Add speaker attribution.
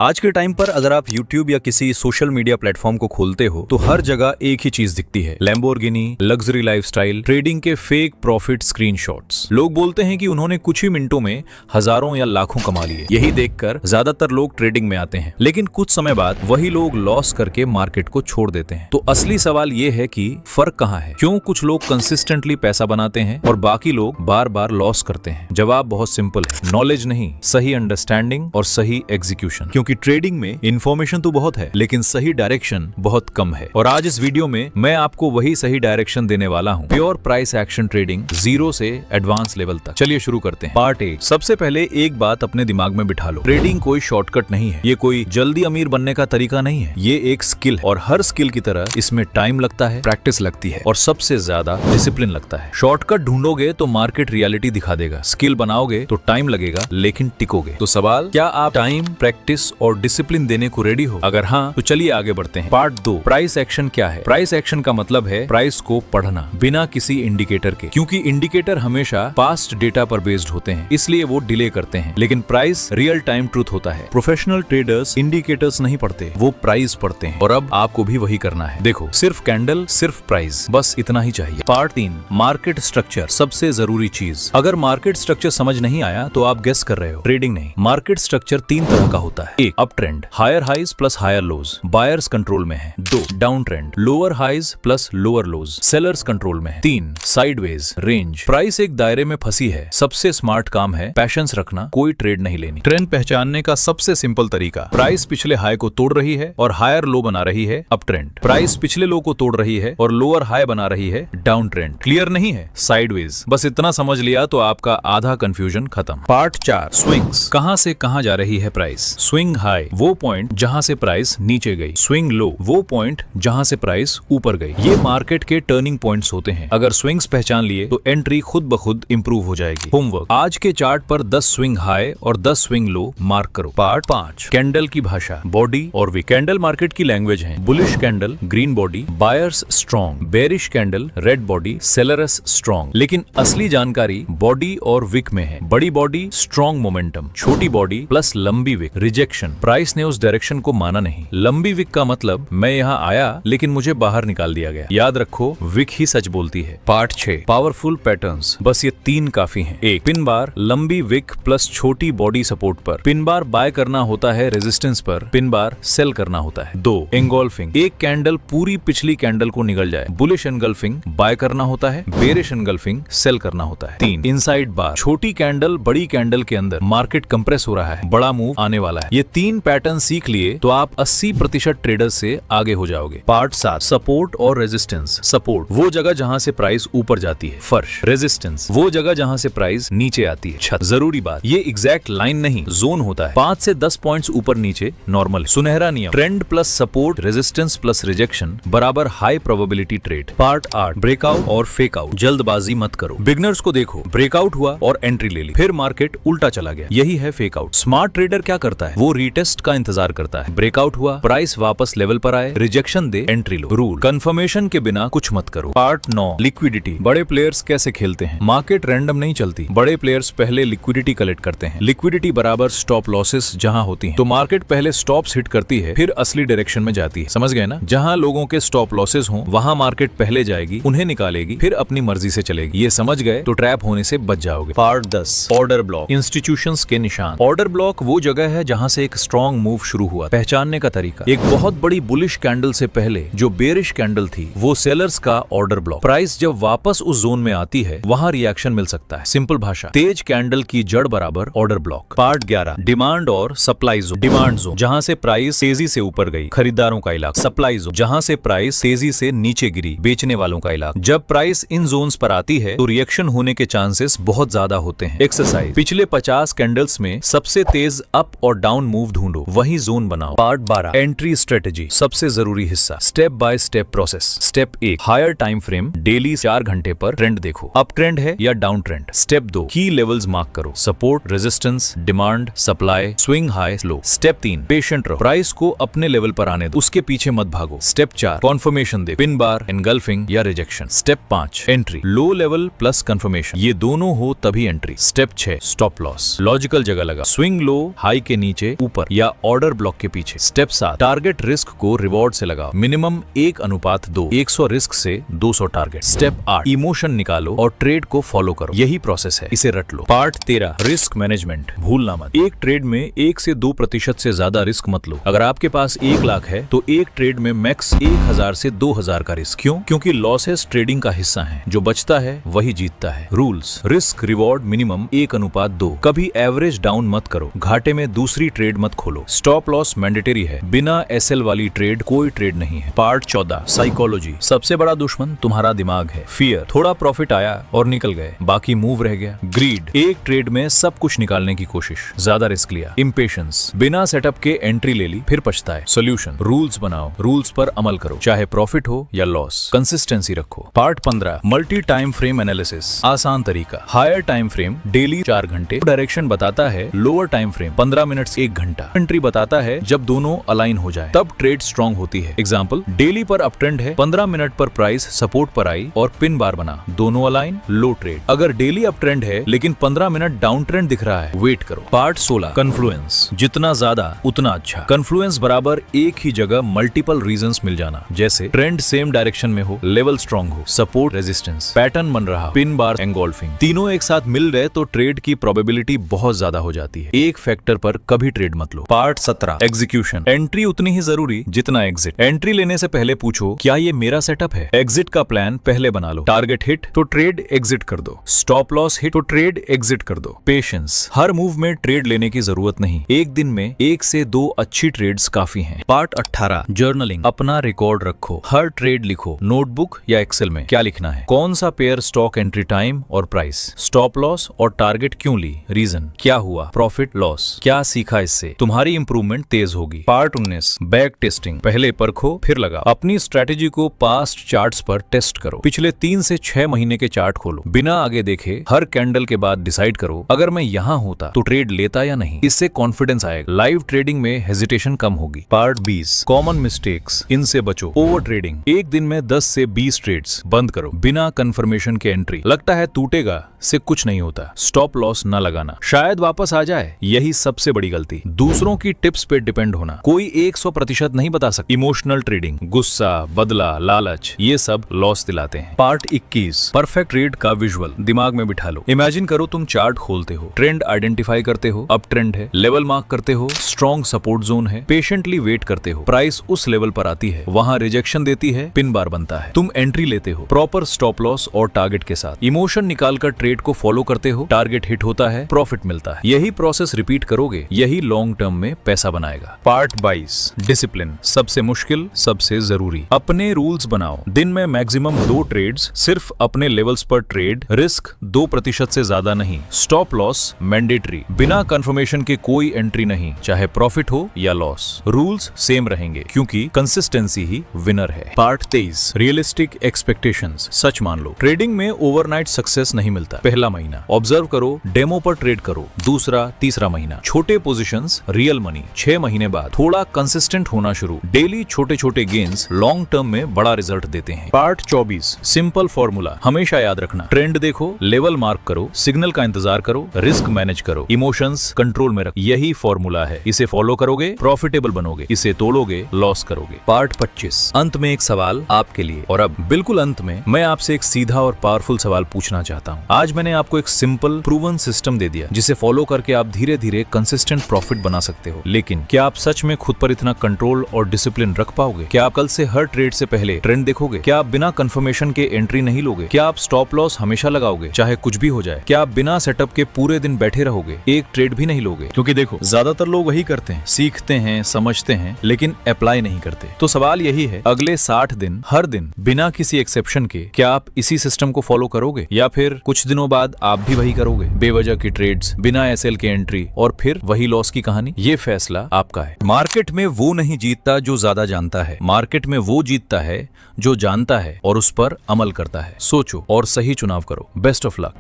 Speaker 1: आज के टाइम पर अगर आप YouTube या किसी सोशल मीडिया प्लेटफॉर्म को खोलते हो तो हर जगह एक ही चीज दिखती है, लैम्बोर्गिनी, लग्जरी लाइफस्टाइल, ट्रेडिंग के फेक प्रॉफिट स्क्रीनशॉट्स। लोग बोलते हैं कि उन्होंने कुछ ही मिनटों में हजारों या लाखों कमा लिए। यही देखकर ज्यादातर लोग ट्रेडिंग में आते हैं, लेकिन कुछ समय बाद वही लोग लॉस करके मार्केट को छोड़ देते हैं। तो असली सवाल ये है कि फर्क कहाँ है? क्यों कुछ लोग कंसिस्टेंटली पैसा बनाते हैं और बाकी लोग बार बार लॉस करते हैं? जवाब बहुत सिंपल है, नॉलेज नहीं, सही अंडरस्टैंडिंग और सही एग्जीक्यूशन। क्योंकि ट्रेडिंग में इंफॉर्मेशन तो बहुत है, लेकिन सही डायरेक्शन बहुत कम है। और आज इस वीडियो में मैं आपको वही सही डायरेक्शन देने वाला हूँ। Pure price action trading, zero से एडवांस लेवल तक। चलिए शुरू करते हैं। पार्ट 8। सबसे पहले एक बात अपने दिमाग में बिठा लो, ट्रेडिंग कोई शॉर्टकट नहीं है। ये कोई जल्दी अमीर बनने का तरीका नहीं है। ये एक स्किल है और हर स्किल की तरह इसमें टाइम लगता है, प्रैक्टिस लगती है और सबसे ज्यादा डिसिप्लिन लगता है। शॉर्टकट ढूंढोगे तो मार्केट रियलिटी दिखा देगा, स्किल बनाओगे तो टाइम लगेगा लेकिन टिकोगे। तो सवाल, क्या आप टाइम, प्रैक्टिस और डिसिप्लिन देने को रेडी हो? अगर हाँ तो चलिए आगे बढ़ते हैं। पार्ट 2, प्राइस एक्शन क्या है? प्राइस एक्शन का मतलब है प्राइस को पढ़ना बिना किसी इंडिकेटर के, क्योंकि इंडिकेटर हमेशा पास्ट डेटा पर बेस्ड होते हैं, इसलिए वो डिले करते हैं। लेकिन प्राइस रियल टाइम ट्रूथ होता है। प्रोफेशनल ट्रेडर्स इंडिकेटर्स नहीं पढ़ते, वो प्राइस पढ़ते हैं। और अब आपको भी वही करना है। देखो, सिर्फ कैंडल, सिर्फ प्राइस, बस इतना ही चाहिए। पार्ट 3, मार्केट स्ट्रक्चर, सबसे जरूरी चीज। अगर मार्केट स्ट्रक्चर समझ नहीं आया तो आप गेस कर रहे हो, ट्रेडिंग नहीं। मार्केट स्ट्रक्चर 3 तरह का होता है। एक, up trend, higher highs plus higher lows, buyers control में है। 2, down trend, lower highs plus lower lows, sellers control में है। 3, साइडवेज, रेंज। प्राइस एक दायरे में फंसी है। सबसे स्मार्ट काम है पैशंस रखना, कोई ट्रेड नहीं लेनी। ट्रेंड पहचानने का सबसे सिंपल तरीका, प्राइस पिछले हाई को तोड़ रही है और हायर लो बना रही है, अप ट्रेंड। प्राइस पिछले लो को तोड़ रही है और लोअर हाई बना रही है, डाउन ट्रेंड। क्लियर नहीं है? साइडवेज। बस इतना समझ लिया तो आपका आधा कंफ्यूजन खत्म। Part 4, swings. कहां से कहां जा रही है प्राइस? स्विंग हाई, वो पॉइंट जहां से प्राइस नीचे गई। स्विंग लो, वो पॉइंट जहां से प्राइस ऊपर गई। ये मार्केट के टर्निंग पॉइंट्स होते हैं। अगर स्विंग्स पहचान लिए तो एंट्री खुद ब खुद इंप्रूव हो जाएगी। होमवर्क, आज के चार्ट पर 10 स्विंग हाई और 10 स्विंग लो मार्क करो। पार्ट 5, कैंडल की भाषा, बॉडी और विक। कैंडल मार्केट की लैंग्वेज है। Bullish candle, green body, buyers strong. Bearish candle, red body, sellers strong. लेकिन असली जानकारी बॉडी और विक में है। बड़ी बॉडी, स्ट्रॉन्ग मोमेंटम। छोटी बॉडी प्लस लंबी विक, रिजेक्शन। प्राइस ने उस डायरेक्शन को माना नहीं। लंबी विक का मतलब, मैं यहाँ आया लेकिन मुझे बाहर निकाल दिया गया। याद रखो, विक ही सच बोलती है। Part 6, powerful patterns. बस ये 3 काफी हैं। 1, पिन बार, लंबी विक प्लस छोटी बॉडी सपोर्ट पर। पिन बार बाय करना होता है रेजिस्टेंस पर, पिन बार सेल करना होता है। 2, एंगोल्फिंग। एक कैंडल पूरी पिछली कैंडल को निगल जाए, बुलिश एंगल्फिंग बाय करना होता है, बेरिश एंगल्फिंग सेल करना होता है। 3, इनसाइड बार। छोटी कैंडल बड़ी कैंडल के अंदर, मार्केट कंप्रेस हो रहा है, बड़ा मूव आने वाला है। ये 3 पैटर्न सीख लिए तो आप 80% ट्रेडर्स से आगे हो जाओगे। पार्ट 7, सपोर्ट और रेजिस्टेंस। सपोर्ट, वो जगह जहां से प्राइस ऊपर जाती है, फर्श। रेजिस्टेंस, वो जगह जहां से प्राइस नीचे आती है, छत। जरूरी बात, ये एग्जैक्ट लाइन नहीं, जोन होता है। 5 से 10 पॉइंट्स ऊपर नीचे नॉर्मल। सुनहरा नियम, trend plus support, resistance plus rejection बराबर high probability trade. Part 8, breakout और फेक आउट। जल्दबाजी मत करो। बिगनर्स को देखो, ब्रेकआउट हुआ और एंट्री ले ली, फिर मार्केट उल्टा चला गया, यही है फेक आउट। स्मार्ट ट्रेडर क्या करता है? वो रीटेस्ट का इंतजार करता है। ब्रेकआउट हुआ, प्राइस वापस लेवल पर आए, रिजेक्शन दे, एंट्री लो। रूल, कंफर्मेशन के बिना कुछ मत करो। Part 9, liquidity. बड़े प्लेयर्स कैसे खेलते हैं? मार्केट रैंडम नहीं चलती। बड़े प्लेयर्स पहले लिक्विडिटी कलेक्ट करते हैं। लिक्विडिटी बराबर स्टॉप लॉसेस जहां होती हैं। तो मार्केट पहले स्टॉप्स हिट करती है, फिर असली डायरेक्शन में जाती है। समझ गए ना? जहां लोगों के स्टॉप लॉसेस हों वहां मार्केट पहले जाएगी, उन्हें निकालेगी, फिर अपनी मर्जी से चलेगी। ये समझ गए तो ट्रैप होने से बच जाओगे। पार्ट 10, ऑर्डर ब्लॉक, इंस्टीट्यूशंस के निशान। ऑर्डर ब्लॉक वो जगह है जहां से एक स्ट्रॉन्ग मूव शुरू हुआ। पहचानने का तरीका, एक बहुत बड़ी बुलिश कैंडल से पहले जो बेरिश कैंडल थी वो सेलर्स का ऑर्डर ब्लॉक। प्राइस जब वापस उस जोन में आती है वहां रिएक्शन मिल सकता है। सिंपल भाषा, तेज कैंडल की जड़ बराबर ऑर्डर ब्लॉक। पार्ट 11, डिमांड और सप्लाई जोन। डिमांड जोन, जहां से प्राइस तेजी से ऊपर गई, खरीदारों का इलाका। सप्लाई जोन, जहां से प्राइस तेजी से नीचे गिरी, बेचने वालों का इलाका। जब प्राइस इन जोन्स पर आती है तो रिएक्शन होने के चांसेस बहुत ज्यादा होते हैं। एक्सरसाइज, पिछले 50 कैंडल्स में सबसे तेज अप और डाउन मूव ढूंढो, वही जोन बनाओ। पार्ट 12, एंट्री स्ट्रेटेजी, सबसे जरूरी हिस्सा, step by step process. Step 1, higher time frame, daily 4 घंटे पर ट्रेंड देखो, अप ट्रेंड है या down trend. Step 2, key levels mark करो, support, resistance, demand, supply, swing high, low. Step 3, patient रहो, प्राइस को अपने लेवल पर आने दो, उसके पीछे मत भागो। स्टेप 4, कॉन्फर्मेशन देखो, पिन बार, एनगल्फिंग या rejection. Step 5, entry, low level plus confirmation, ये दोनों हो तभी entry. Step 6, stop loss, logical जगह लगा, स्विंग लो हाई के नीचे ऊपर या ऑर्डर ब्लॉक के पीछे। स्टेप 7, टारगेट रिस्क को रिवॉर्ड से लगाओ। मिनिमम 1:2, 100 रिस्क से 200 टारगेट। स्टेप 8, इमोशन निकालो और ट्रेड को फॉलो करो। यही प्रोसेस है, इसे रट लो। पार्ट 13, रिस्क मैनेजमेंट, भूलना मत। एक ट्रेड में 1 से 2% से ज्यादा रिस्क मत लो। अगर आपके पास 1 लाख है तो एक ट्रेड में मैक्स 1000 से 2000 का रिस्क। क्यों? क्योंकि लॉसेस ट्रेडिंग का हिस्सा है, जो बचता है वही जीतता है। Rules, risk reward minimum 1:2। कभी एवरेज डाउन मत करो। घाटे में दूसरी ट्रेड मत खोलो। स्टॉप लॉस मैंडेटरी है, बिना एसएल वाली ट्रेड कोई ट्रेड नहीं है। पार्ट 14, साइकोलॉजी, सबसे बड़ा दुश्मन तुम्हारा दिमाग है। फियर, थोड़ा प्रॉफिट आया और निकल गए, बाकी मूव रह गया। ग्रीड, एक ट्रेड में सब कुछ निकालने की कोशिश, ज्यादा रिस्क लिया। इम्पेशंस, बिना सेटअप के एंट्री ले ली फिर पछताए। सोल्यूशन, रूल्स बनाओ, रूल्स पर अमल करो, चाहे प्रॉफिट हो या लॉस, कंसिस्टेंसी रखो। Part 15, multi time frame analysis, आसान तरीका। हायर टाइम फ्रेम डेली 4 घंटे डायरेक्शन बताता है, लोअर टाइम फ्रेम 15 मिनट से 1 घंटा एंट्री बताता है। जब दोनों अलाइन हो जाए तब ट्रेड स्ट्रॉन्ग होती है। एग्जांपल, डेली पर अप ट्रेंड है, 15 मिनट पर प्राइस सपोर्ट पर आई और पिन बार बना, दोनों अलाइन, लो ट्रेड। अगर डेली अप ट्रेंड है लेकिन 15 मिनट डाउन ट्रेंड दिख रहा है, वेट करो। पार्ट 16, कन्फ्लुएंस, जितना ज्यादा उतना अच्छा। कन्फ्लुएंस बराबर एक ही जगह मल्टीपल रीजंस मिल जाना, जैसे ट्रेंड सेम डायरेक्शन में हो, लेवल स्ट्रॉन्ग हो, सपोर्ट रेजिस्टेंस, पैटर्न बन रहा, पिन बार एंगोल्फिंग, तीनों एक साथ मिल रहे तो ट्रेड की प्रोबेबिलिटी बहुत ज्यादा हो जाती है। एक फैक्टर पर कभी ट्रेड मत लो। पार्ट 17, एग्जीक्यूशन, एंट्री उतनी ही जरूरी जितना एग्जिट। एंट्री लेने से पहले पूछो, क्या ये मेरा सेटअप है? एग्जिट का प्लान पहले बना लो। टारगेट हिट तो ट्रेड एग्जिट कर दो, स्टॉप लॉस हिट तो ट्रेड एग्जिट कर दो। पेशेंस, हर मूव में ट्रेड लेने की जरूरत नहीं, एक दिन में 1 से 2 अच्छी ट्रेड्स काफी हैं। पार्ट 18, जर्नलिंग, अपना रिकॉर्ड रखो, हर ट्रेड लिखो, नोटबुक या एक्सेल में। क्या लिखना है? कौन सा पेयर, स्टॉक, एंट्री टाइम और प्राइस, स्टॉप लॉस और टारगेट क्यों ली, रीजन क्या हुआ, प्रॉफिट लॉस, क्या सीखा इससे, तुम्हारी इंप्रूवमेंट तेज होगी। पार्ट 19, बैक टेस्टिंग, पहले परखो फिर लगाओ। अपनी स्ट्रेटेजी को पास्ट चार्ट्स पर टेस्ट करो। पिछले 3 से 6 महीने के चार्ट खोलो, बिना आगे देखे हर कैंडल के बाद डिसाइड करो, अगर मैं यहाँ होता तो ट्रेड लेता या नहीं। इससे कॉन्फिडेंस आएगा, लाइव ट्रेडिंग में हेजिटेशन कम होगी। पार्ट 20, कॉमन मिस्टेक्स, इनसे बचो। ओवर ट्रेडिंग, एक दिन में 10 से 20 ट्रेड्स बंद करो बिना कंफर्मेशन के एंट्री। लगता है टूटेगा से कुछ नहीं होता। स्टॉप लॉस न लगाना, शायद वापस आ जाए, यही सबसे बड़ी गलती। दूसरों की टिप्स पे डिपेंड होना, कोई 100% नहीं बता सकता। इमोशनल ट्रेडिंग, गुस्सा, बदला, लालच, ये सब लॉस दिलाते हैं। पार्ट 21, परफेक्ट ट्रेड का विजुअल, दिमाग में बिठा लो। इमेजिन करो तुम चार्ट खोलते हो, ट्रेंड आइडेंटिफाई करते हो, अप ट्रेंड है, लेवल मार्क करते हो, स्ट्रॉन्ग सपोर्ट जोन है, पेशेंटली वेट करते हो, प्राइस उस लेवल पर आती है, वहां रिजेक्शन देती है, पिन बार बनता है, तुम एंट्री लेते हो प्रॉपर स्टॉप लॉस और टारगेट के साथ। इमोशन निकालकर ट्रेड को फॉलो करते हो, टारगेट हिट होता है, प्रॉफिट मिलता है। यही प्रोसेस रिपीट करोगे, यही लॉन्ग टर्म में पैसा बनाएगा। पार्ट 22, डिसिप्लिन, सबसे मुश्किल, सबसे जरूरी। अपने रूल्स बनाओ, दिन में मैक्सिमम 2 ट्रेड्स, सिर्फ अपने लेवल्स पर ट्रेड, रिस्क 2% से ज्यादा नहीं, स्टॉप लॉस मैंडेटरी, बिना कंफर्मेशन के कोई एंट्री नहीं, चाहे प्रॉफिट हो या लॉस। रूल्स सेम रहेंगे क्योंकि कंसिस्टेंसी ही विनर है। पार्ट 23, रियलिस्टिक एक्सपेक्टेशंस, सच मान लो, ट्रेडिंग में ओवरनाइट सक्सेस नहीं मिलता। पहला महीना ऑब्जर्व करो, डेमो पर ट्रेड करो, दूसरा तीसरा महीना छोटे पोजीशंस, रियल मनी, 6 महीने बाद थोड़ा कंसिस्टेंट होना शुरू, डेली छोटे छोटे गेन्स लॉन्ग टर्म में बड़ा रिजल्ट देते हैं। पार्ट 24, सिंपल फॉर्मूला, हमेशा याद रखना, ट्रेंड देखो, लेवल मार्क करो, सिग्नल का इंतजार करो, रिस्क मैनेज करो, इमोशंस कंट्रोल में रखो, यही फॉर्मूला है। इसे फॉलो करोगे प्रॉफिटेबल बनोगे, इसे तोड़ोगे लॉस करोगे। पार्ट 25, अंत में एक सवाल आपके लिए, और अब बिल्कुल अंत में मैं आपसे एक सीधा और पावरफुल सवाल पूछना चाहता हूँ। आज मैंने आपको एक सिंपल प्रूवन सिस्टम दे दिया जिसे फॉलो करके आप धीरे धीरे कंसिस्टेंट प्रॉफिट बना सकते हो, लेकिन क्या आप सच में खुद पर इतना कंट्रोल और डिसिप्लिन रख पाओगे? क्या आप कल से हर ट्रेड से पहले ट्रेंड देखोगे? क्या आप बिना कंफर्मेशन के एंट्री नहीं लोगे? क्या आप स्टॉप लॉस हमेशा लगाओगे चाहे कुछ भी हो जाए? क्या आप बिना सेटअप के पूरे दिन बैठे रहोगे, एक ट्रेड भी नहीं लोगे? क्योंकि देखो, ज्यादातर लोग वही करते हैं, सीखते हैं, समझते हैं, लेकिन अप्लाई नहीं करते। तो सवाल यही है, अगले 60 दिन हर दिन बिना किसी एक्सेप्शन के क्या आप इसी सिस्टम को फॉलो करोगे, या फिर कुछ दिनों बाद आप भी वही करोगे, बेवजह की ट्रेड्स, बिना एसएल के एंट्री और फिर वही लॉस की कहानी? ये फैसला आपका है। मार्केट में वो नहीं जीतता जो ज्यादा जानता है, मार्केट में वो जीतता है जो जानता है और उस पर अमल करता है। सोचो और सही चुनाव करो। Best of luck.